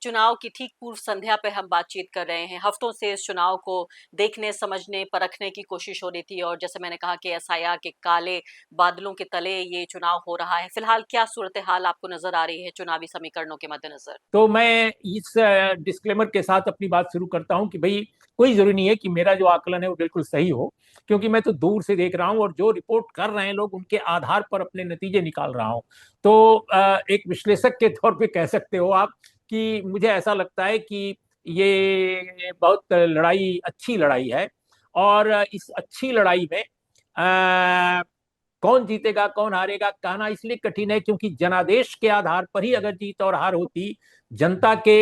चुनाव की ठीक पूर्व संध्या पे हम बातचीत कर रहे हैं। हफ्तों से इस चुनाव को देखने, समझने, परखने की कोशिश हो रही थी और जैसे मैंने कहा कि एसआईआर के काले बादलों के तले ये चुनाव हो रहा है। फिलहाल क्या सूरत-ए-हाल आपको नज़र आ रही है चुनावी समीकरणों के मद्देनज़र? तो मैं इस डिस्क्लेमर के साथ अपनी बात शुरू करता हूं कि भाई कोई जरूरी नहीं है कि मेरा जो आकलन है वो बिल्कुल सही हो, क्योंकि मैं तो दूर से देख रहा हूं और जो रिपोर्ट कर रहे हैं लोग उनके आधार पर अपने नतीजे निकाल रहा हूं। तो एक विश्लेषक के तौर पे कह सकते हो आप कि मुझे ऐसा लगता है कि ये बहुत लड़ाई, अच्छी लड़ाई है। और इस अच्छी लड़ाई में कौन जीतेगा कौन हारेगा कहना इसलिए कठिन है क्योंकि जनादेश के आधार पर ही अगर जीत और हार होती, जनता के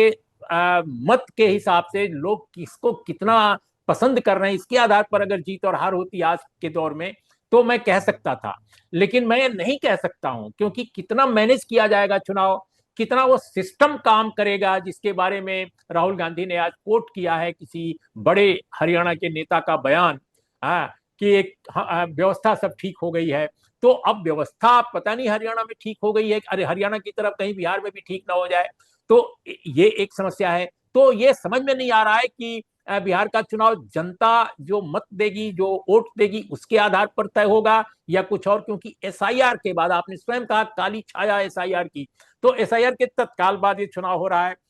मत के हिसाब से लोग किसको कितना पसंद कर रहे हैं इसके आधार पर अगर जीत और हार होती आज के दौर में, तो मैं कह सकता था। लेकिन मैं नहीं कह सकता हूं क्योंकि कितना मैनेज किया जाएगा चुनाव, कितना वो सिस्टम काम करेगा, जिसके बारे में राहुल गांधी ने आज कोट किया है किसी बड़े हरियाणा के नेता का बयान। हाँ, कि एक व्यवस्था सब ठीक हो गई है। तो अब व्यवस्था पता नहीं हरियाणा में ठीक हो गई है, अरे हरियाणा की तरफ कहीं बिहार में भी ठीक ना हो जाए, तो ये एक समस्या है। तो ये समझ में नहीं आ रहा है कि बिहार का चुनाव जनता जो मत देगी, जो वोट देगी उसके आधार पर तय होगा या कुछ और, क्योंकि एसआईआर के बाद आपने स्वयं कहा काली छाया एसआईआर की, तो एसआईआर के तत्काल बाद ये चुनाव हो रहा है।